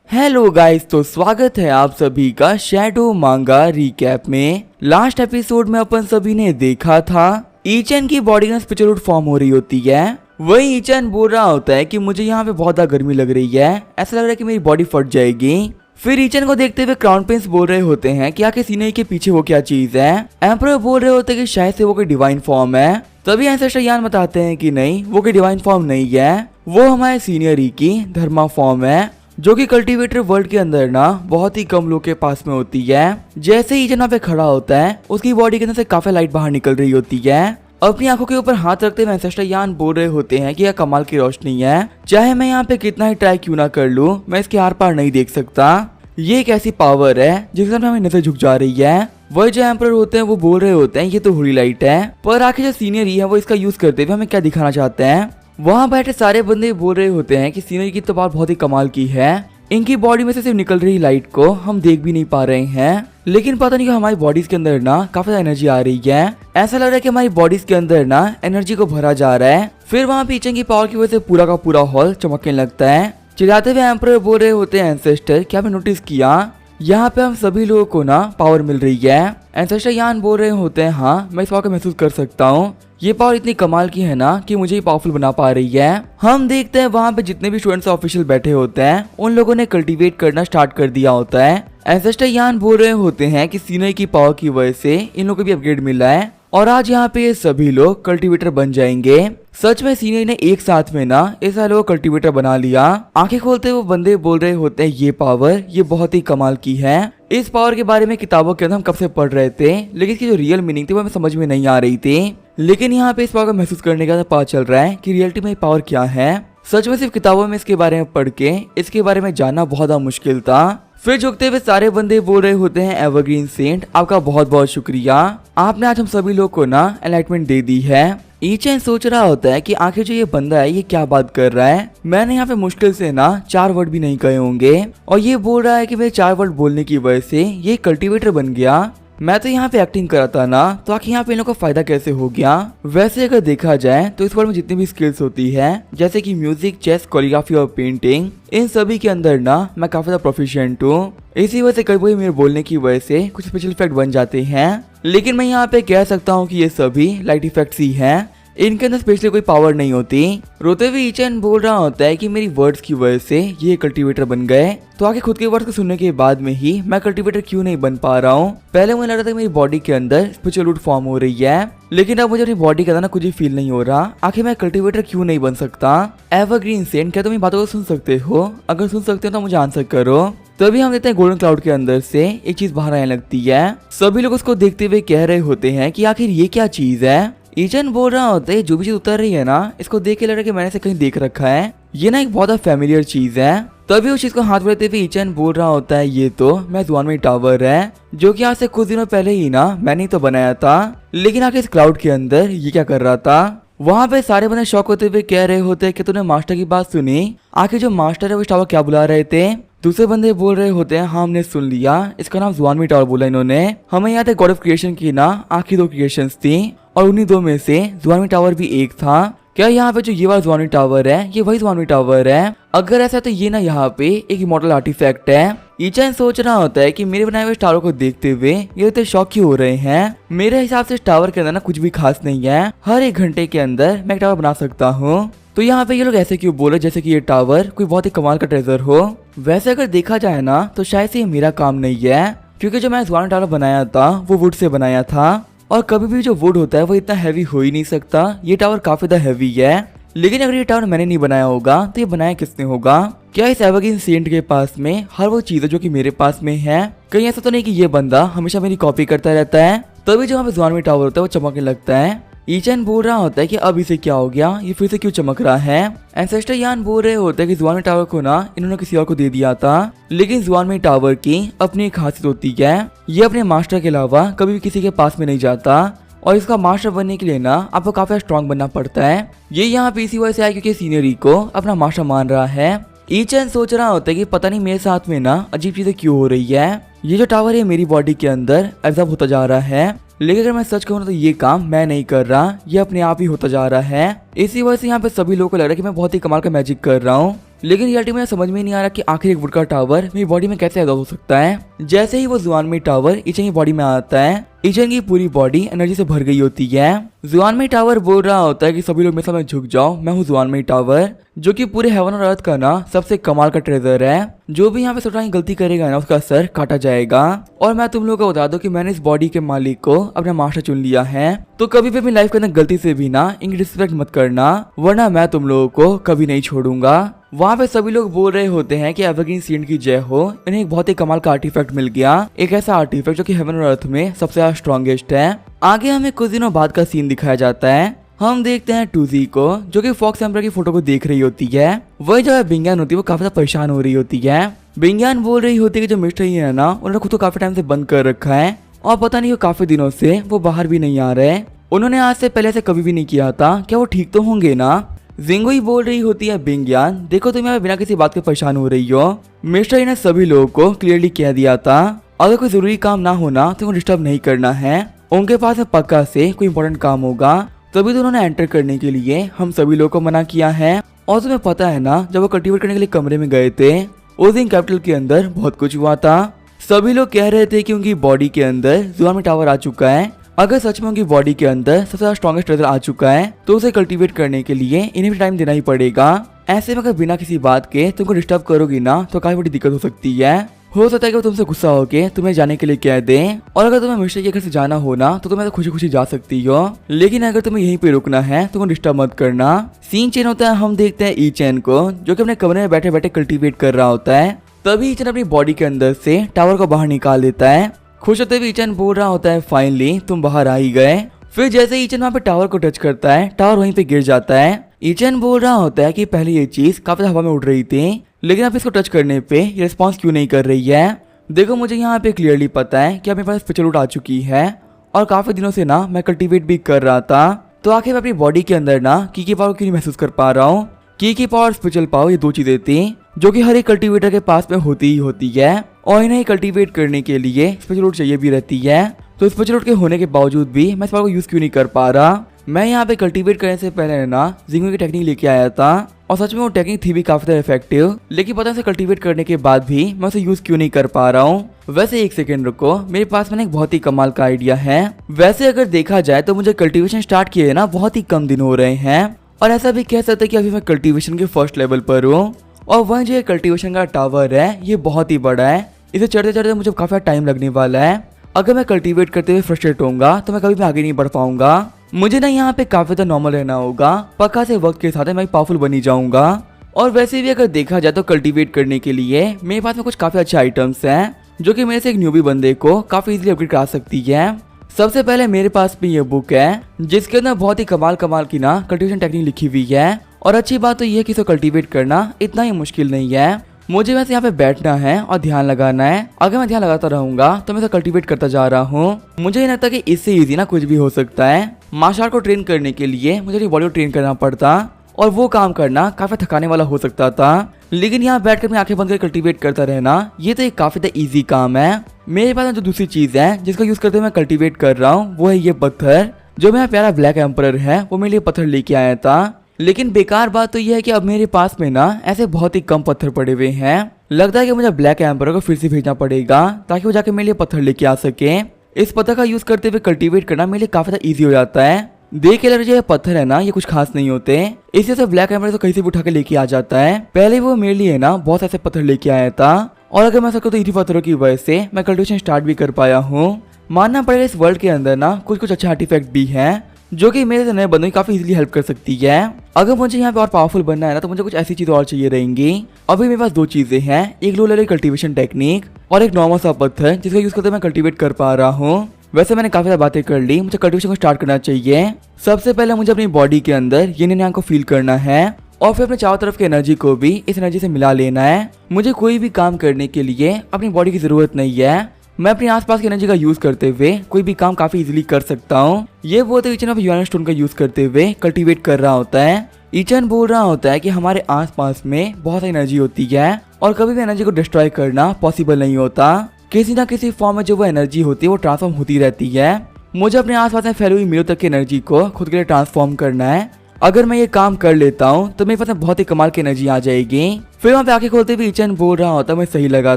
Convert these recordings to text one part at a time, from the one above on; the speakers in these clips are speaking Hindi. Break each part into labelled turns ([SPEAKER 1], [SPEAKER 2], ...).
[SPEAKER 1] हेलो गाइस, तो स्वागत है आप सभी का शैडो मांगा रिकैप में। लास्ट एपिसोड में अपन सभी ने देखा था ईचन की बॉडी में स्पिरिचुअल रूट फॉर्म हो रही होती है। वही ईचन बोल रहा होता है कि मुझे यहाँ पे बहुत ज्यादा गर्मी लग रही है, ऐसा लग रहा है कि मेरी बॉडी फट जाएगी। फिर ईचन को देखते हुए क्राउन प्रिंस बोल रहे होते हैं कि आखिर सीने के पीछे वो क्या चीज है। एम्परर बोल रहे होते हैं कि शायद से वो कोई डिवाइन फॉर्म है। तभी एंसेस्टर यान बताते हैं कि नहीं, वो कोई डिवाइन फॉर्म नहीं है, वो हमारे सीनियर ई की धर्मा फॉर्म है, जो कि कल्टीवेटर वर्ल्ड के अंदर ना बहुत ही कम लोग के पास में होती है। जैसे ही ईचन पे खड़ा होता है, उसकी बॉडी के अंदर से काफी लाइट बाहर निकल रही होती है। अपनी आंखों के ऊपर हाथ रखते हुए एंसेस्टर यान बोल रहे होते हैं कि यह कमाल की रोशनी है, चाहे मैं यहाँ पे कितना ही ट्राई क्यों ना कर लूं, मैं इसके आर पार नहीं देख सकता। ये एक ऐसी पावर है जिसके सामने हमें नजर झुक जा रही है। वही जो एम्परर होते हैं वो बोल रहे होते हैं ये तो होली लाइट है, पर आखिर जो सीनियर ही है वो इसका यूज करते हुए हमें क्या दिखाना चाहते हैं। वहाँ बैठे सारे बंदे बोल रहे होते हैं कि सीनियर की तो बात बहुत ही कमाल की है, इनकी बॉडी में से सिर्फ निकल रही लाइट को हम देख भी नहीं पा रहे हैं, लेकिन पता नहीं कि हमारी बॉडीज के अंदर ना काफी एनर्जी आ रही है। ऐसा लग रहा है कि हमारी बॉडीज के अंदर ना एनर्जी को भरा जा रहा है। फिर वहाँ पे ईचन की पावर की वजह से पूरा का पूरा हॉल चमकने लगता है। चिल्लाते हुए एम्परर बोल रहे होते हैं एंसेस्टर, क्या आपने नोटिस किया यहाँ पे हम सभी लोगों को ना पावर मिल रही है। एंसेस्टर यान बोल रहे होते हैं हाँ, मैं इस पावर को महसूस कर सकता हूँ, ये पावर इतनी कमाल की है ना कि मुझे ही पावरफुल बना पा रही है। हम देखते हैं वहाँ पे जितने भी स्टूडेंट्स ऑफिशियल बैठे होते हैं उन लोगों ने कल्टीवेट करना स्टार्ट कर दिया होता है। एंसेस्टर यान बोल रहे होते हैं कि सीनियर की पावर की वजह से इन लोगों को भी अपग्रेड मिला है और आज यहाँ पे ये सभी लोग कल्टीवेटर बन जाएंगे। सच में सीनियर ने एक साथ में ना इस सारे लोग कल्टीवेटर बना लिया। आंखें खोलते वो बंदे बोल रहे होते हैं ये पावर ये बहुत ही कमाल की है। इस पावर के बारे में किताबों के अंदर हम कब से पढ़ रहे थे, लेकिन इसकी जो रियल मीनिंग थी वो हमें समझ में नहीं आ रही थी। लेकिन यहाँ पे इस पावर को महसूस करने का पता चल रहा है कि रियलिटी में पावर क्या है। सच में सिर्फ किताबों में इसके बारे में पढ़ के इसके बारे में जानना बहुत मुश्किल था। फिर झुकते हुए सारे बंदे बोल रहे होते हैं एवरग्रीन सेंट, आपका बहुत बहुत शुक्रिया, आपने आज हम सभी लोग को ना एनलाइटमेंट दे दी है। ईचन सोच रहा होता है कि आखिर जो ये बंदा है ये क्या बात कर रहा है, मैंने यहाँ पे मुश्किल से ना 4 वर्ड भी नहीं कहे होंगे और ये बोल रहा है कि मेरे 4 वर्ड बोलने की वजह से ये कल्टीवेटर बन गया। मैं तो यहाँ पे एक्टिंग करा था ना, तो आखिर यहाँ पे इन लोगों को फायदा कैसे हो गया। वैसे अगर देखा जाए तो इस वर्ल्ड में जितनी भी स्किल्स होती है जैसे कि म्यूजिक, चेस, कोरियोग्राफी और पेंटिंग, इन सभी के अंदर ना मैं काफी ज्यादा प्रोफिशिएंट हूँ। इसी वजह से कभी कभी मेरे बोलने की वजह से कुछ स्पेशल इफेक्ट बन जाते हैं, लेकिन मैं यहाँ पे कह सकता हूँ कि ये सभी लाइट इफेक्ट्स ही हैं, इनके अंदर स्पेशली कोई पावर नहीं होती। रोते हुए ईचन बोल रहा होता है कि मेरी वर्ड्स की वजह से ये कल्टीवेटर बन गए, तो आगे खुद के वर्ड्स को सुनने के बाद में ही मैं कल्टीवेटर क्यों नहीं बन पा रहा हूँ। पहले मुझे लग रहा था कि मेरी बॉडी के अंदर स्पिरिचुअल रूट फॉर्म हो रही है, लेकिन अब मुझे अपनी बॉडी के अंदर ना कुछ भी फील नहीं हो रहा। आखिर मैं कल्टीवेटर क्यों नहीं बन सकता। एवरग्रीन सेंट, क्या तुम इन बातों को सुन सकते हो? अगर सुन सकते हो तो मुझे आंसर करो। तभी हम देखते हैं गोल्डन क्लाउड के अंदर से एक चीज बाहर आने लगती है। सभी लोग उसको देखते हुए कह रहे होते हैं कि आखिर ये क्या चीज है। ईचन बोल रहा होता है जो भी चीज उतर रही है ना, इसको देख के लग रहा है कि मैंने इसे कहीं देख रखा है, ये ना एक बहुत फैमिलियर चीज है। तभी उस चीज को हाथ बढ़ाते हुए ईचन बोल रहा होता है ये तो मैं जुआनवी टावर है, जो कि आज से कुछ दिनों पहले ही ना मैंने तो बनाया था, लेकिन आखिर इस क्लाउड के अंदर ये क्या कर रहा था। वहाँ पे सारे बंदे शौक होते हुए कह रहे होते हैं कि तूने मास्टर की बात सुनी, आखिर जो मास्टर है वो इस टावर क्या बुला रहे थे। दूसरे बंदे बोल रहे होते हैं हाँ हमने सुन लिया, इसका नाम जुआनवी टावर बोला इन्होंने, हमें याद है गॉड ऑफ क्रिएशन की ना आखिरी 2 क्रिएशंस थी और उन्हीं 2 में से जुआनवी टावर भी एक था। क्या यहाँ पे जो ये वाला जुआनवी टावर है ये वही जुआनवी टावर है? अगर ऐसा तो ये ना यहाँ पे एक इमॉर्टल आर्टिफैक्ट है। ईचन सोच रहा होता है कि मेरे बनाए हुए टावर को देखते हुए ये इतने शौक क्यों हो रहे हैं। मेरे हिसाब से इस टावर के अंदर ना कुछ भी खास नहीं है, हर 1 घंटे के अंदर मैं एक टावर बना सकता हूँ। तो यहाँ पे ये लोग ऐसे क्यों बोले जैसे कि ये टावर कोई बहुत ही कमाल का ट्रेजर हो। वैसे अगर देखा जाए ना तो शायद से ये मेरा काम नहीं है, क्योंकि जो मैं जुआनवी टावर बनाया था वो वुड से बनाया था और कभी भी जो वुड होता है वो इतना हैवी हो ही नहीं सकता। ये टावर काफी ज्यादा हैवी है, लेकिन अगर ये टावर मैंने नहीं बनाया होगा तो ये बनाया किसने होगा। क्या इस एवरग्रीन सेंट के पास में हर वो चीज है जो कि मेरे पास में है? कहीं ऐसा तो नहीं कि ये बंदा हमेशा मेरी कॉपी करता रहता है। तभी जो हमें जुआनवी टावर होता है वो चमकने लगता है। ईचन बोल रहा होता है कि अब इसे क्या हो गया, ये फिर से क्यों चमक रहा है। एंसेस्टर यान बोल रहे होते हैं कि जुआनवी टावर को ना इन्होंने किसी और को दे दिया था, लेकिन जुआनवी टावर की अपनी एक खासियत होती है, ये अपने मास्टर के अलावा कभी भी किसी के पास में नहीं जाता और इसका मास्टर बनने के लिए ना आपको काफी स्ट्रॉन्ग बनना पड़ता है। ये यहाँ पे इसी वजह से आया क्योंकि सीनियरी को अपना मास्टर मान रहा है। ईचन सोच रहा होता है कि पता नहीं मेरे साथ में ना अजीब चीजें क्यों हो रही है, ये जो टावर है मेरी बॉडी के अंदर एब्जॉर्ब होता जा रहा है, लेकिन अगर मैं सच कहूँ तो ये काम मैं नहीं कर रहा, ये अपने आप ही होता जा रहा है। इसी वजह से यहाँ पे सभी लोगों को लग रहा है कि मैं बहुत ही कमाल का मैजिक कर रहा हूँ। लेकिन रियलिटी में समझ में नहीं आ रहा कि आखिर एक वुड का टावर मेरी बॉडी में कैसे एडॉप्ट हो सकता है। जैसे ही वो जुआनमी टावर ईचन की बॉडी में आता है, ईचन की पूरी बॉडी एनर्जी से भर गई होती है। जुआनमी टावर बोल रहा होता है कि सभी लोग मेरे सामने झुक जाओ, मैं हूँ जुआनमी टावर, जो कि पूरे हेवन और अर्थ का ना सबसे कमाल का ट्रेजर है। जो भी यहाँ पे छोटा गलती करेगा ना उसका सर काटा जाएगा। और मैं तुम लोगों को बता दूं कि मैंने इस बॉडी के मालिक को अपना मास्टर चुन लिया है, तो कभी भी अपनी लाइफ के अंदर गलती से भी ना इनकी रिस्पेक्ट मत करना, वरना मैं तुम लोगों को कभी नहीं छोड़ूंगा। वहाँ पे सभी लोग बोल रहे होते हैं कि एवरग्रीन सीड की जय हो। इन्हें एक बहुत ही कमाल का आर्टिफैक्ट मिल गया, एक ऐसा आर्टिफैक्ट जो कि हेवन और अर्थ में सबसे ज्यादा स्ट्रॉन्गेस्ट है। आगे हमें कुछ दिनों बाद का सीन दिखाया जाता है। हम देखते हैं टूजी को, जो कि फॉक्स एम्पर की फोटो को देख रही होती है। वही जो बिंगियान होती है वो काफी ज्यादा परेशान हो रही होती है। बिंगियान बोल रही होती है कि जो मिस्टर ये है ना, उन्होंने खुद को काफी टाइम से बंद कर रखा है और पता नहीं वो काफी दिनों से वो बाहर भी नहीं आ रहे। उन्होंने आज से पहले से कभी भी नहीं किया था, क्या वो ठीक तो होंगे ना। जिंगुई बोल रही होती है बिंगियान, देखो तुम यहाँ बिना किसी बात के परेशान हो रही हो। मिस्टर ने सभी लोगों को क्लियरली कह दिया था अगर कोई जरूरी काम ना होना तो उनको डिस्टर्ब नहीं करना है। उनके पास पक्का से कोई इंपॉर्टेंट काम होगा, तभी तो उन्होंने एंटर करने के लिए हम सभी लोगों को मना किया है। और तुम्हें पता है ना, जब वो कल्टीवेट करने के लिए कमरे में गए थे उस दिन कैपिटल के अंदर बहुत कुछ हुआ था। सभी लोग कह रहे थे कि उनकी बॉडी के अंदर जुआनमी टावर आ चुका है। अगर सच में उनकी बॉडी के अंदर सबसे ज्यादा स्ट्रॉन्गेस्ट ट्रेजर आ चुका है तो उसे कल्टीवेट करने के लिए इन्हें भी टाइम देना ही पड़ेगा। ऐसे में अगर बिना किसी बात के तुमको डिस्टर्ब करोगी ना तो काफी बड़ी दिक्कत हो सकती है। हो सकता है कि वो तुमसे गुस्सा होके तुम्हें जाने के लिए कह दे, और अगर तुम्हें मिस्टर के घर से जाना हो ना तो तुम्हें तो खुशी खुशी जा सकती हो, लेकिन अगर तुम्हें यहीं पे रुकना है तो डिस्टर्ब मत करना। सीन चेंज होता है, हम देखते हैं ईचन को, जो कि अपने कमरे में बैठे बैठे कल्टीवेट कर रहा होता है। तभी ईचन अपनी बॉडी के अंदर से टावर को बाहर निकाल देता है। खुश होते हुए ईचन बोल रहा होता है फाइनली तुम बाहर आ ही गए। फिर जैसे ही ईचन वहाँ पे टावर को टच करता है, टावर वहीं पे गिर जाता है। ईचन बोल रहा होता है कि पहले ये चीज काफी हवा में उड़ रही थी, लेकिन अब इसको टच करने पे ये रिस्पॉन्स क्यों नहीं कर रही है। देखो मुझे यहाँ पे क्लियरली पता है कि अब मेरे पास स्पेशल रूट आ चुकी है और काफी दिनों से ना मैं कल्टीवेट भी कर रहा था, तो आखिर मैं अपनी बॉडी के अंदर ना की पावर क्यों नहीं महसूस कर पा रहा हूँ। की पावर स्पेशल पावर ये दो चीजें थी जो कि हर एक कल्टीवेटर के पास में होती ही होती है, और इन्हें कल्टीवेट करने के लिए स्पेशल रूट चाहिए भी रहती है। तो स्पेशल रूट के होने के बावजूद भी मैं इस पावर को यूज क्यों नहीं कर पा रहा। मैं यहाँ पे कल्टीवेट करने से पहले ना जिंगुई की टेक्निक लेके आया था, और सच में वो टेक्निक थी भी काफी ज्यादा इफेक्टिव, लेकिन पता से कल्टीवेट करने के बाद भी मैं उसे यूज क्यों नहीं कर पा रहा हूँ। वैसे एक सेकंड रुको, मेरे पास में एक बहुत ही कमाल का आइडिया है। वैसे अगर देखा जाए तो मुझे कल्टीवेशन स्टार्ट किए ना बहुत ही कम दिन हो रहे हैं, और ऐसा भी कह सकते हैं कि अभी मैं कल्टीवेशन के फर्स्ट लेवल पर हूँ। और वह जो कल्टीवेशन का टावर है ये बहुत ही बड़ा है, इसे चढ़ते चढ़ते मुझे काफी टाइम लगने वाला है। अगर मैं कल्टीवेट करते हुए फ्रस्ट्रेट होऊंगा तो मैं कभी भी आगे नहीं बढ़ पाऊंगा। मुझे ना यहाँ पे काफी ज्यादा नॉर्मल रहना होगा, पक्का से वक्त के साथ मैं पावरफुल बनी जाऊंगा। और वैसे भी अगर देखा जाए तो कल्टीवेट करने के लिए मेरे पास में कुछ काफी अच्छे आइटम्स हैं जो कि मेरे से एक न्यूबी बंदे को काफी इजीली अपग्रेड करा सकती है। सबसे पहले मेरे पास में ये बुक है जिसके अंदर बहुत ही कमाल की ना कल्टीवेशन टेक्निक लिखी हुई है, और अच्छी बात तो ये है कि इसे कल्टीवेट करना इतना ही मुश्किल नहीं है। मुझे वैसे यहाँ पे बैठना है और ध्यान लगाना है। अगर मैं ध्यान लगाता रहूंगा तो मैं इसे कल्टीवेट करता जा रहा हूँ। मुझे नहीं लगता कि इससे इजी ना कुछ भी हो सकता है। मार्शल आर्ट को ट्रेन करने के लिए मुझे अपनी बॉडी को ट्रेन करना पड़ता, और वो काम करना काफी थकाने वाला हो सकता था, लेकिन यहाँ बैठकर मैं आंखें बंद कर कल्टीवेट करता रहना ये तो एक काफी इजी काम है। मेरे पास जो दूसरी चीज है जिसका यूज करते हुए मैं कल्टीवेट कर रहा हूँ वो है ये पत्थर, जो मेरा प्यारा ब्लैक एम्परर है वो मेरे लिए पत्थर लेके आया था। लेकिन बेकार बात तो ये है कि अब मेरे पास में ना ऐसे बहुत ही कम पत्थर पड़े हुए हैं। लगता है कि मुझे ब्लैक एम्परर को फिर से भेजना पड़ेगा ताकि वो जाके मेरे लिए पत्थर लेके आ सके। इस पत्थर का यूज करते हुए कल्टीवेट करना मेरे लिए काफी ज्यादा ईजी हो जाता है। देख के लग रहा है पत्थर है ना ये कुछ खास नहीं होते, इसलिए से ब्लैक एम्परर तो कहीं से भी उठा के लेके आ जाता है। पहले वो मेरे लिए ना बहुत ऐसे पत्थर लेके आया था, और अगर मैं सकूँ तो इसी पत्थरों की वजह से मैं कल्टीवेशन स्टार्ट भी कर पाया हूँ। मानना पड़ेगा इस वर्ल्ड के अंदर ना कुछ अच्छे आर्टिफैक्ट भी हैं जो कि मेरे नए बंदों की काफी इजीली हेल्प कर सकती है। अगर मुझे यहाँ पे और पावरफुल बनना है ना तो मुझे कुछ ऐसी चीजें और चाहिए रहेंगी। अभी मेरे पास दो चीजें हैं, एक लो लेवल कल्टीवेशन टेक्निक और एक नॉर्मल सा पत्थर जिसका यूज करते मैं कल्टीवेट कर पा रहा हूँ। वैसे मैंने काफी ज्यादा बातें कर ली, मुझे कल्टीवेशन को स्टार्ट करना चाहिए। सबसे पहले मुझे अपनी बॉडी के अंदर ये को फील करना है, और फिर अपने चारों तरफ की एनर्जी को भी इस एनर्जी से मिला लेना है। मुझे कोई भी काम करने के लिए अपनी बॉडी की जरूरत नहीं है, मैं अपने आसपास की एनर्जी का यूज करते हुए कोई भी काम काफी इजीली कर सकता हूँ। ये वो तो ईचन यूरेनस स्टोन का यूज करते हुए कल्टीवेट कर रहा होता है। ईचन बोल रहा होता है कि हमारे आसपास में बहुत सारी एनर्जी होती है और कभी भी एनर्जी को डिस्ट्रॉय करना पॉसिबल नहीं होता। किसी ना किसी फॉर्म में जो वो एनर्जी होती है वो ट्रांसफॉर्म होती रहती है। मुझे अपने आसपास में फैली हुई मीलों तक की एनर्जी को खुद के लिए ट्रांसफॉर्म करना है, अगर मैं ये काम कर लेता हूँ तो मेरे पास में बहुत ही कमाल की एनर्जी आ जाएगी। फिर वहाँ पे आंखें खोलते हुए ईचन बोल रहा होता मैं सही लगा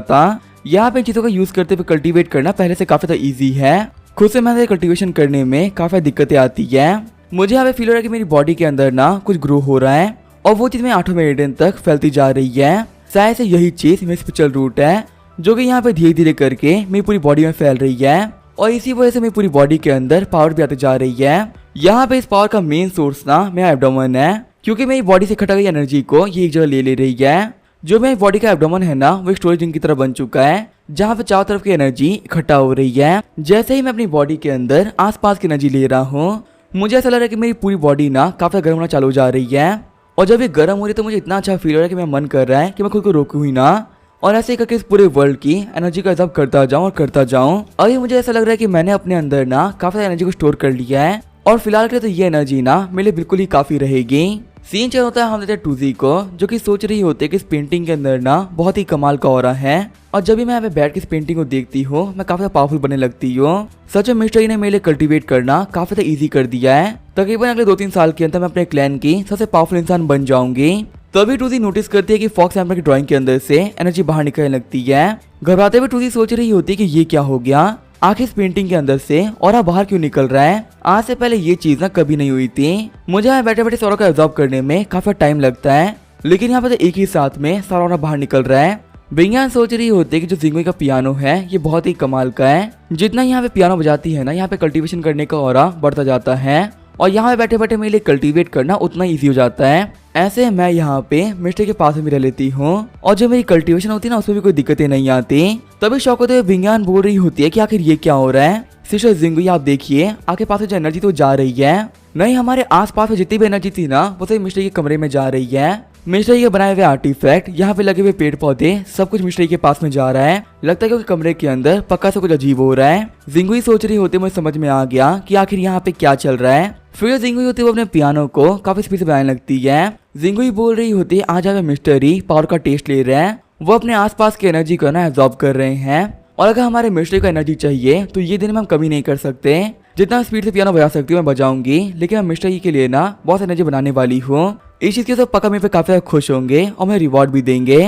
[SPEAKER 1] था, यहाँ पे इन चीजों का यूज करते हुए कल्टीवेट करना पहले से काफी ज्यादा ईजी है। खुद से मेहनत कल्टीवेशन करने में काफी दिक्कतें आती है। मुझे यहाँ पे फील हो रहा है कि मेरी बॉडी के अंदर ना कुछ ग्रो हो रहा है और वो चीज मेरे आठों मेरिडियन तक फैलती जा रही है। शायद से यही चीज मेरी स्पिरिचुअल रूट है जो कि यहाँ पे धीरे धीरे करके मेरी पूरी बॉडी में फैल रही है और इसी वजह से मेरी पूरी बॉडी के अंदर पावर भी आती जा रही है। यहाँ पे इस पावर का मेन सोर्स ना मेरा एब्डोमेन है, क्योंकि मेरी बॉडी से इकट्ठा गई एनर्जी को ये एक जगह ले रही है। जो मेरी बॉडी का एब्डोमेन है ना वो एक स्टोरेज रिंग की तरह बन चुका है जहाँ पे चारों तरफ की एनर्जी इकट्ठा हो रही है। जैसे ही मैं अपनी बॉडी के अंदर आसपास की एनर्जी ले रहा हूँ, मुझे ऐसा लग रहा है कि मेरी पूरी बॉडी ना काफी गर्म होना चालू हो जा रही है और जब ये गर्म हो रही है तो मुझे इतना अच्छा फील हो रहा है कि मेरा मन कर रहा है कि मैं खुद को रोकूं ही ना और ऐसे ही करके इस पूरे वर्ल्ड की एनर्जी का हिसाब करता जाऊं और करता जाऊं। अभी मुझे ऐसा लग रहा है कि मैंने अपने अंदर ना काफी सारी एनर्जी को स्टोर कर लिया है और फिलहाल के लिए तो ये एनर्जी ना मेरे लिए बिल्कुल ही काफी रहेगी। सीन चल होता है हम देते हैं टूजी को, जो कि सोच रही होती है कि इस पेंटिंग के अंदर ना बहुत ही कमाल का ऑरा है और जब भी मैं यहाँ पे बैठ के इस पेंटिंग को देखती हूँ मैं काफी पावरफुल बनने लगती हूँ। सच में मिस्टर ने मेरे लिए कल्टीवेट करना काफी ज्यादा इजी कर दिया है। तकरीबन अगले 2-3 साल के अंदर मैं अपने क्लैन की सबसे पावरफुल इंसान बन जाऊंगी। तभी टूजी नोटिस करती है कि फॉक्स एम्पर की ड्राइंग के अंदर से एनर्जी बाहर निकलने लगती है। घबराते हुए टूजी सोच रही होती है कि ये क्या हो गया, आखिर इस पेंटिंग के अंदर से ऑरा बाहर क्यों निकल रहा है। आज से पहले ये चीज ना कभी नहीं हुई थी। मुझे यहाँ बैठे बैठे ऑरा को एब्जॉर्ब करने में काफी टाइम लगता है, लेकिन यहाँ पे तो एक ही साथ में सारा ऑरा बाहर निकल रहा है। बिंगियान सोच रही होती है कि जो जिंगुई का पियानो है ये बहुत ही कमाल का है। जितना यहाँ पे पियानो बजाती है ना यहाँ पे कल्टीवेशन करने का ऑरा बढ़ता जाता है और यहाँ पे बैठे बैठे मेरे लिए कल्टीवेट करना उतना ईजी हो जाता है। ऐसे मैं यहाँ पे मिस्टर के पास में रह लेती हूँ और जब मेरी कल्टीवेशन होती है ना उसमें भी कोई दिक्कतें नहीं आती। तभी शौक होते हुए बिंगियान बोल रही होती है कि आखिर ये क्या हो रहा है। सिस्टर जिंगुई आप देखिए आपके पास जो एनर्जी तो जा रही है, नहीं हमारे आसपास में जितनी भी एनर्जी थी ना वो सभी मिस्टर के कमरे में जा रही है। मिस्टर के बनाए हुए आर्टिफैक्ट, यहाँ पे लगे हुए पेड़ पौधे सब कुछ मिस्टर के पास में जा रहा है। लगता है कि कमरे के अंदर पक्का से कुछ अजीब हो रहा है। जिंगुई सोच रही होती मुझे समझ में आ गया कि आखिर यहाँ पे क्या चल रहा है। फिर जिंगुई होती है वो अपने पियानो को काफी स्पीड से बजाने लगती है। जिंगुई बोल रही होती है आज हमें मिस्टर ही पावर का टेस्ट ले रहे हैं, वो अपने आसपास की एनर्जी को ना एब्जॉर्ब कर रहे हैं और अगर हमारे मिस्टर को एनर्जी चाहिए तो ये दिन में हम कमी नहीं कर सकते। जितना स्पीड से पियानो बजा सकती हूँ मैं बजाऊंगी, लेकिन मैं मिस्टर के लिए ना बहुत एनर्जी बनाने वाली हूँ। इस चीज के सब पक्का मेरे पे काफी खुश होंगे और मैं रिवॉर्ड भी देंगे।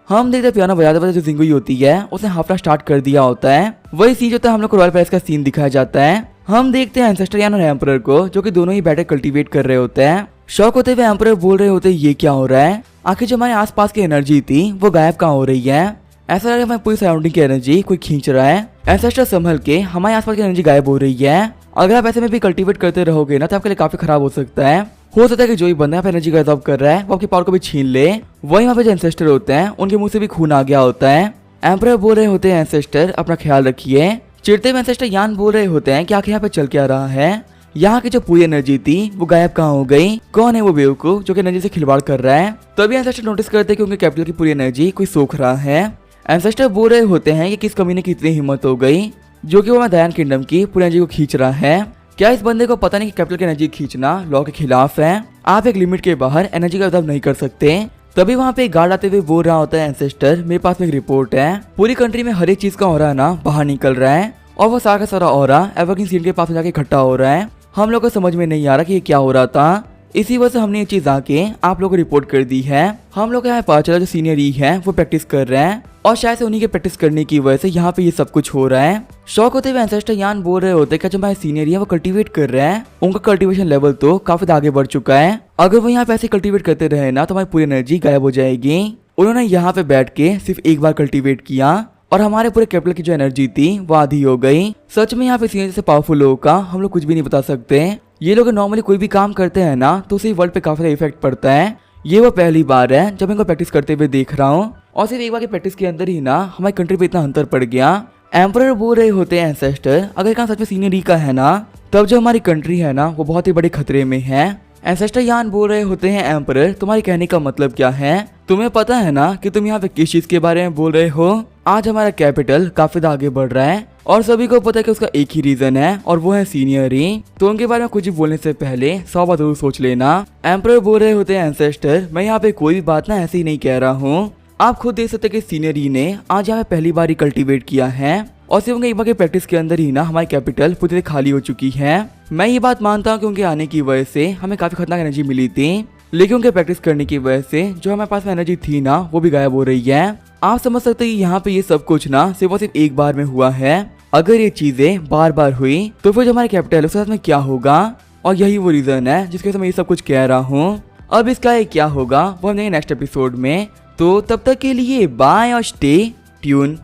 [SPEAKER 1] हम देखते पियानो बजाते बजाते जो जिंगुई होती है उसने हाफना स्टार्ट कर दिया होता है। वही सीन होता है हम लोग को रॉयल पैलेस का सीन दिखाया जाता है। हम देखते हैं एंसेस्टर यानी एम्परर को जो कि दोनों ही बैठे कल्टीवेट कर रहे होते हैं। शौक होते हुए एम्परर बोल रहे होते हैं ये क्या हो रहा है, आखिर जो हमारे आसपास की एनर्जी थी वो गायब कहाँ हो रही है। ऐसा लग रहा है हमारी पूरी सराउंडिंग की एनर्जी कोई खींच रहा है। एंसेस्टर संभल के हमारे आसपास की एनर्जी गायब हो रही है। अगर आप ऐसे में भी कल्टीवेट करते रहोगे ना तो आपके लिए काफी खराब हो सकता है। हो सकता है कि जो ही बंदा पे एनर्जी का एब्जॉर्ब कर रहा है वो आपकी पावर को भी छीन ले। वही वहाँ पे जो एंसेस्टर होते हैं उनके मुंह से भी खून आ गया होता है। एम्परर बोल रहे होते हैं एंसेस्टर अपना ख्याल रखिए। चिढ़ते हुए एंसेस्टर यान बोल रहे होते हैं कि आखिर यहाँ पे चल क्या रहा है, यहाँ की जो पूरी एनर्जी थी वो गायब कहाँ हो गई, कौन है वो बेवकूफ जो कि एनर्जी से खिलवाड़ कर रहा है। तभी एंसेस्टर नोटिस करते हैं कि उनके कैपिटल की पूरी एनर्जी कोई सोख रहा है। एंसेस्टर बोल रहे होते हैं कि किस कमीने की इतनी हिम्मत हो गई जो कि वो दयान किंगडम की पूरी एनर्जी को खींच रहा है। क्या इस बंदे को पता नहीं कि कैपिटल की एनर्जी खींचना लॉ के खिलाफ है, आप एक लिमिट के बाहर एनर्जी का एब्जॉर्ब नहीं कर सकते। तभी वहाँ पे एक गार्ड आते हुए बोल रहा होता है एंसेस्टर मेरे पास में एक रिपोर्ट है, पूरी कंट्री में हर एक चीज का ऑरा ना बाहर निकल रहा है और वो सारा का सारा ऑरा एवरग्रीन सीन के पास में जाके इकट्ठा हो रहा है। हम लोग को समझ में नहीं आ रहा कि ये क्या हो रहा था, इसी वजह से हमने ये चीज आके आप लोगों को रिपोर्ट कर दी है। हम लोग यहाँ पता चला जो सीनियर ई है वो प्रैक्टिस कर रहे हैं और शायद से उन्हीं के प्रैक्टिस करने की वजह से यहाँ पे ये सब कुछ हो रहा है। शौक होते हुए एंसेस्टर यान बोल रहे होते हैं जो हमारे सीनियर है वो कल्टीवेट कर रहे हैं, उनका कल्टीवेशन लेवल तो काफी आगे बढ़ चुका है। अगर वो यहाँ पे ऐसे कल्टीवेट करते रहे ना तो हमारी पूरी एनर्जी गायब हो जाएगी। उन्होंने यहाँ पे बैठ के सिर्फ एक बार कल्टीवेट किया और हमारे पूरे कैपिटल की जो एनर्जी थी वो आधी हो गई। सच में यहाँ पे सीनियर जैसे पावरफुल लोगों का हम लोग कुछ भी नहीं बता सकते। ये लोग नॉर्मली कोई भी काम करते हैं ना तो उसी वर्ल्ड पे काफी इफेक्ट पड़ता है। ये वो पहली बार है जब इनको प्रैक्टिस करते हुए देख रहा हूँ और सिर्फ एक बार की प्रैक्टिस के अंदर ही ना हमारी कंट्री पे इतना अंतर पड़ गया। एम्परर बोल रहे होते हैं एंसेस्टर अगर काम सच में सीनियर ई का है ना तब जो हमारी कंट्री है ना वो बहुत ही बड़े खतरे में है। एंसेस्टर यान बोल रहे होते हैं एम्परर तुम्हारे कहने का मतलब क्या है, तुम्हें पता है ना कि तुम यहाँ पे किस चीज के बारे में बोल रहे हो। आज हमारा कैपिटल काफी आगे बढ़ रहा है और सभी को पता है कि उसका एक ही रीजन है और वो है सीनियर ही, तो उनके बारे में कुछ भी बोलने से पहले 100 बार जरूर सोच लेना। एम्परर बोल रहे होते हैं एंसेस्टर मैं यहाँ पे कोई भी बात ना ऐसे ही नहीं कह रहा हूँ, आप खुद देख सकते कि सीनियर ही ने आज यहाँ पे पहली बार ही कल्टीवेट किया है और सिर्फ उनके एक बार के प्रैक्टिस के अंदर ही ना हमारी कैपिटल पूरी तरह खाली हो चुकी है। मैं ये बात मानता हूँ कि उनके आने की वजह से हमें काफी खतरनाक एनर्जी मिली थी, लेकिन उनके प्रैक्टिस करने की वजह से जो हमारे पास में एनर्जी थी ना वो भी गायब हो रही है। आप समझ सकते हैं यहाँ पे ये सब कुछ ना सिर्फ और सिर्फ एक बार में हुआ है। अगर ये चीजें बार बार हुई तो फिर जो हमारे कैपिटल उसके साथ में क्या होगा, और यही वो रीजन है जिसके वजह से मैं ये सब कुछ कह रहा हूँ। अब इसका ये क्या होगा वो हम देखेंगे नेक्स्ट एपिसोड में। तो तब तक के लिए बाय और स्टे ट्यून।